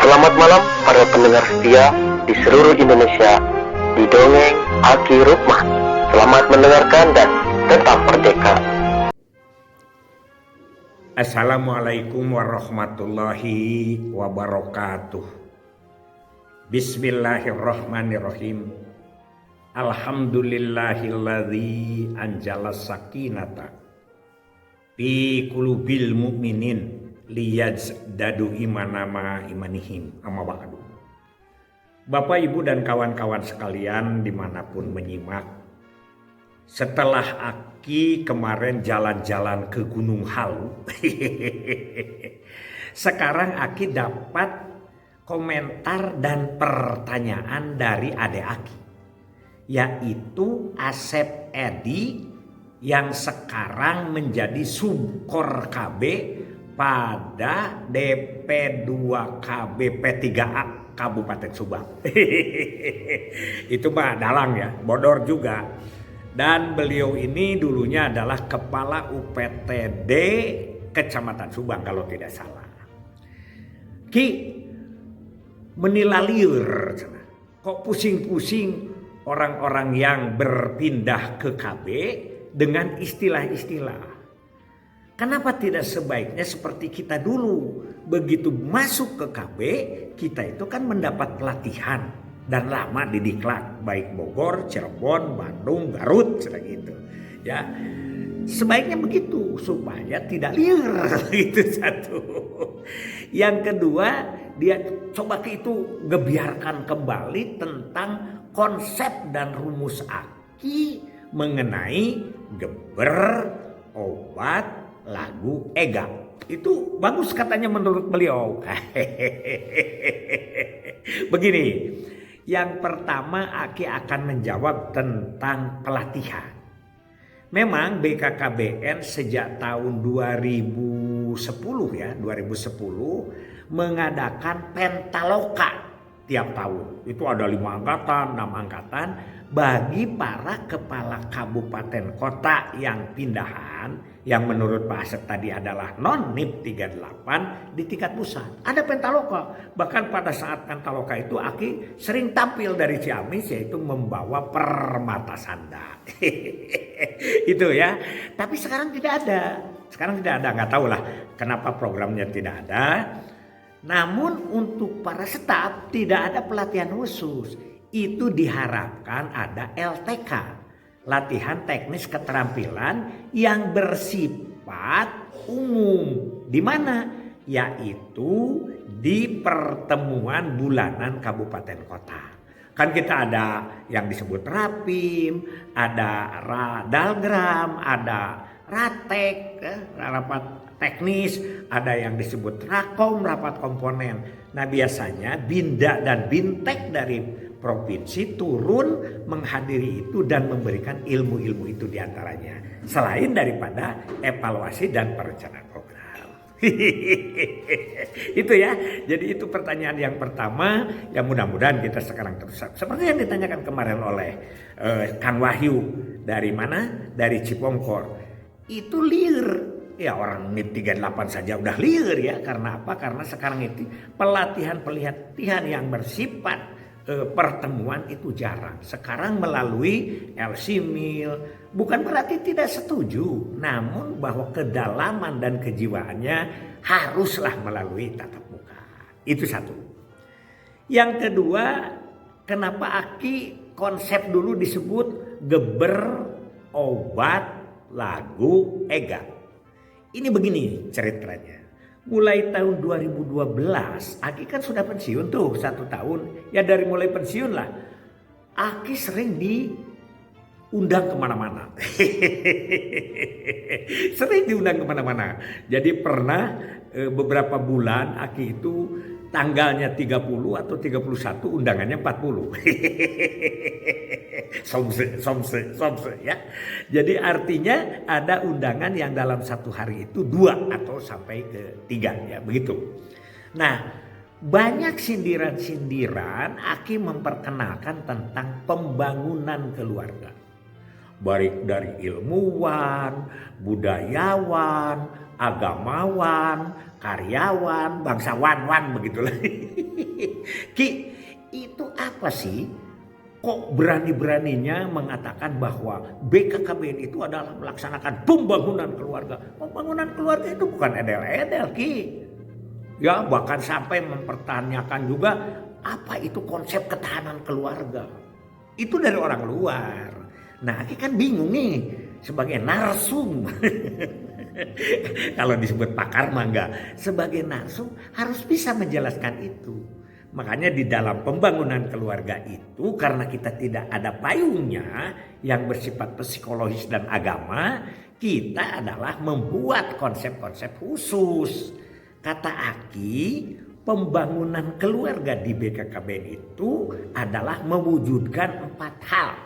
Selamat malam para pendengar setia di seluruh Indonesia di Dongeng Aki Rukman. Selamat mendengarkan dan tetap merdeka. Assalamualaikum warahmatullahi wabarakatuh. Bismillahirrahmanirrahim. Alhamdulillahilladzi anjala sakinata fi qulubil mu'minin liyazdadu imanama imanihim, amma ba'du. Bapak, Ibu, dan kawan-kawan sekalian dimanapun menyimak, setelah Aki kemarin jalan-jalan ke Gunung Halu, sekarang Aki dapat komentar dan pertanyaan dari adik Aki, yaitu Asep Edi yang sekarang menjadi Subkor KB pada DP2KB P3A Kabupaten Subang. Itu mah dalang ya, bodor juga. Dan beliau ini dulunya adalah Kepala UPTD Kecamatan Subang kalau tidak salah. Ki menilalir, kok pusing-pusing orang-orang yang berpindah ke KB dengan istilah-istilah. Kenapa tidak sebaiknya seperti kita dulu? Begitu masuk ke KB, kita itu kan mendapat pelatihan dan lama di Diklat, baik Bogor, Cirebon, Bandung, Garut, gitu. Ya, sebaiknya begitu supaya tidak liar. Itu satu. Yang kedua, dia coba itu ngebiarkan kembali tentang konsep dan rumus Aki mengenai geber, obat, lagu, ega. Itu bagus katanya menurut beliau. Begini, yang pertama Aki akan menjawab tentang pelatihan. Memang BKKBN sejak tahun 2010 mengadakan Pentaloka tiap tahun. Itu ada 5 angkatan, 6 angkatan bagi para kepala kabupaten kota yang pindahan, yang menurut Pak Asep tadi adalah non-NIP 38 di tingkat pusat. Ada Pentaloka. Bahkan pada saat Pentaloka itu Aki sering tampil dari Ciamis, yaitu membawa permata sanda. Itu ya. Tapi sekarang tidak ada. Nggak tahu lah kenapa programnya tidak ada. Namun untuk para staf tidak ada pelatihan khusus. Itu diharapkan ada LTK, latihan teknis keterampilan yang bersifat umum. Di mana? Yaitu di pertemuan bulanan kabupaten kota. Kan kita ada yang disebut Rapim, ada Radalgram, ada Ratek, rapat teknis, ada yang disebut Rakom, rapat komponen. Nah, biasanya Binda dan Bintek dari provinsi turun menghadiri itu dan memberikan ilmu-ilmu itu diantaranya. Selain daripada evaluasi dan perencanaan program. Itu ya. Jadi itu pertanyaan yang pertama yang mudah-mudahan kita sekarang terus. Seperti yang ditanyakan kemarin oleh Kang Wahyu. Dari mana? Dari Cipongkor. Itu liar. Ya, orang NIP 38 saja udah liar ya. Karena apa? Karena sekarang itu pelatihan yang bersifat pertemuan itu jarang. Sekarang melalui LC-Mil, bukan berarti tidak setuju, namun bahwa kedalaman dan kejiwaannya haruslah melalui tatap muka. Itu satu. Yang kedua, kenapa Aki konsep dulu disebut geber, obat, lagu, ega. Ini begini ceritanya. Mulai tahun 2012, Aki kan sudah pensiun tuh 1 tahun. Ya dari mulai pensiun lah, Aki sering diundang kemana-mana. Sering diundang kemana-mana. Jadi pernah beberapa bulan Aki itu tanggalnya 30 atau 31, undangannya 40. Somse ya. Jadi artinya ada undangan yang dalam 1 hari itu 2 atau sampai ke 3 ya, begitu. Nah, banyak sindiran-sindiran Aki memperkenalkan tentang pembangunan keluarga. Baik dari ilmuwan, budayawan, agamawan, karyawan, bangsawan begitulah. Ki, itu apa sih? Kok berani-beraninya mengatakan bahwa BKKBN itu adalah melaksanakan pembangunan keluarga. Pembangunan keluarga itu bukan edel-edel, Ki. Ya, bahkan sampai mempertanyakan juga apa itu konsep ketahanan keluarga. Itu dari orang luar. Nah, Ki kan bingung nih sebagai narsum. Kalau disebut pakar mah enggak. Sebagai narsum harus bisa menjelaskan itu. Makanya di dalam pembangunan keluarga itu karena kita tidak ada payungnya yang bersifat psikologis dan agama, kita adalah membuat konsep-konsep khusus. Kata Aki, pembangunan keluarga di BKKBN itu adalah mewujudkan 4 hal.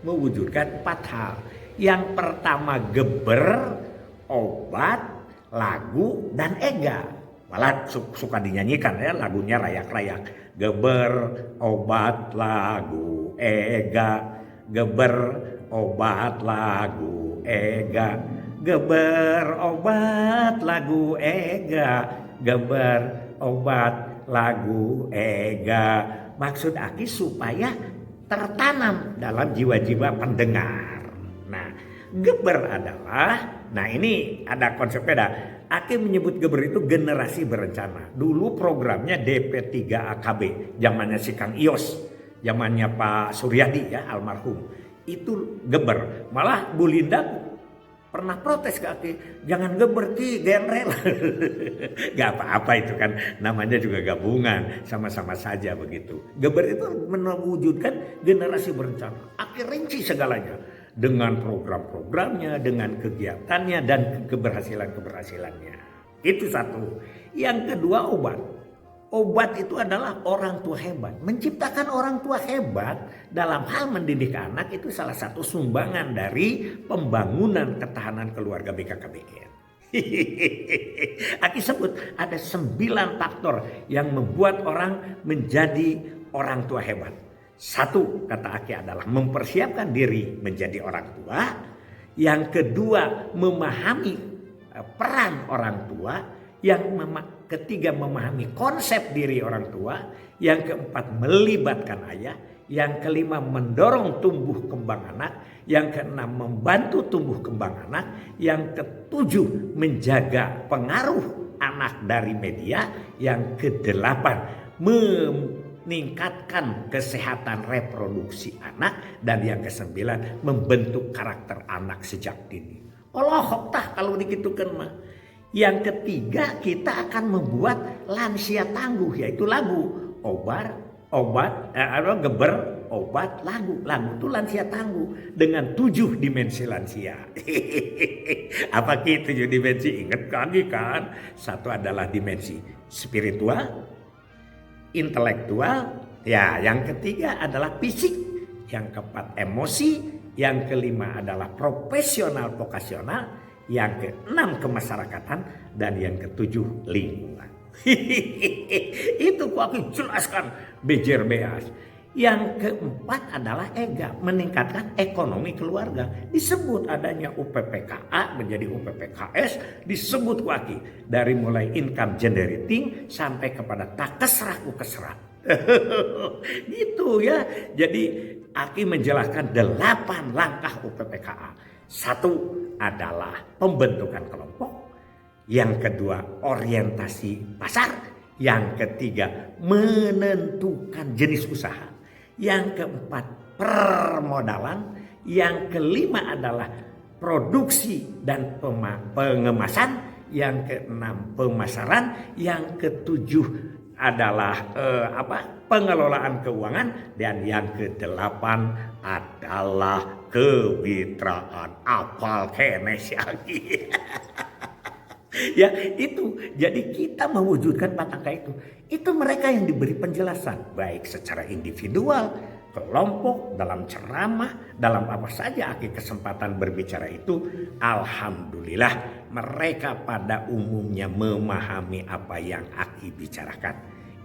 Mewujudkan 4 hal. Yang pertama geber, obat, lagu, dan ega. Malah suka dinyanyikan ya lagunya rayak-rayak. Geber, obat, lagu, ega. Geber, obat, lagu, ega. Geber, obat, lagu, ega. Geber, obat, lagu, ega. Maksud Aki supaya tertanam dalam jiwa-jiwa pendengar. Nah, geber adalah, nah ini ada konsep beda. Aki menyebut geber itu generasi berencana. Dulu programnya DP3AKB, zamannya si Kang Ios, zamannya Pak Suryadi ya almarhum. Itu geber. Malah Bu Linda pernah protes ke Aki, jangan geber Ki, genre. Gak apa-apa itu kan, namanya juga gabungan, sama-sama saja begitu. Geber itu mewujudkan generasi berencana. Aki rinci segalanya. Dengan program-programnya, dengan kegiatannya, dan keberhasilan-keberhasilannya. Itu satu. Yang kedua obat. Obat itu adalah orang tua hebat. Menciptakan orang tua hebat dalam hal mendidik anak itu salah satu sumbangan dari pembangunan ketahanan keluarga BKKBN. Aki sebut ada 9 faktor yang membuat orang menjadi orang tua hebat. 1, kata Aki adalah mempersiapkan diri menjadi orang tua. Yang kedua, memahami peran orang tua. Yang ketiga, memahami konsep diri orang tua. Yang keempat, melibatkan ayah. Yang kelima, mendorong tumbuh kembang anak. Yang keenam, membantu tumbuh kembang anak. Yang ketujuh, menjaga pengaruh anak dari media. Yang kedelapan, meningkatkan kesehatan reproduksi anak. Dan yang kesembilan, membentuk karakter anak sejak dini. Allah tah kalau dikitukan mah. Yang ketiga, kita akan membuat lansia tangguh, yaitu lagu. Geber, obat, lagu. Lagu itu lansia tangguh dengan 7 dimensi lansia. Apa gitu 7 dimensi? Ingat lagi kan? 1 adalah dimensi spiritual, intelektual, ya yang ketiga adalah fisik, yang keempat emosi, yang kelima adalah profesional vokasional, yang keenam kemasyarakatan, dan yang ketujuh lingkungan. Itu aku jelaskan bejer beas. Yang keempat adalah ega, meningkatkan ekonomi keluarga. Disebut adanya UPPKA menjadi UPPKS, disebut Waki dari mulai income generating sampai kepada takesrah ukesrah. Gitu ya. Jadi Aki menjelaskan 8 langkah UPPKA. 1 adalah pembentukan kelompok. Yang kedua orientasi pasar. Yang ketiga menentukan jenis usaha. Yang keempat permodalan. Yang kelima adalah produksi dan pengemasan. Yang keenam pemasaran. Yang ketujuh adalah pengelolaan keuangan. Dan yang kedelapan adalah kemitraan. Apal kenes lagi. Ya itu, jadi kita mewujudkan pataka itu. Itu mereka yang diberi penjelasan, baik secara individual, kelompok, dalam ceramah, dalam apa saja Aki kesempatan berbicara itu. Alhamdulillah mereka pada umumnya memahami apa yang Aki bicarakan.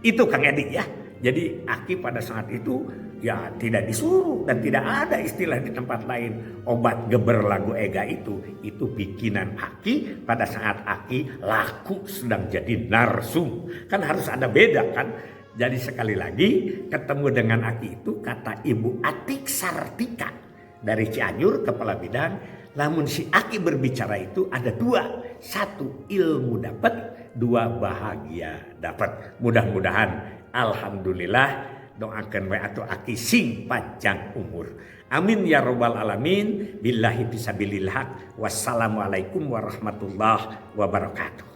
Itu Kang Edi ya. Jadi Aki pada saat itu ya tidak disuruh dan tidak ada istilah di tempat lain. Obat geber lagu Ega itu bikinan Aki pada saat Aki laku sedang jadi narsum. Kan harus ada beda kan. Jadi sekali lagi ketemu dengan Aki itu kata Ibu Atik Sartika dari Cianjur, kepala bidang. Namun si Aki berbicara itu ada dua. Satu, ilmu dapat. Dua, bahagia dapat. Mudah-mudahan alhamdulillah doakan wa atuh Aki sing panjang umur. Amin ya robbal alamin. Billahi fisabilillah. Wassalamualaikum warahmatullahi wabarakatuh.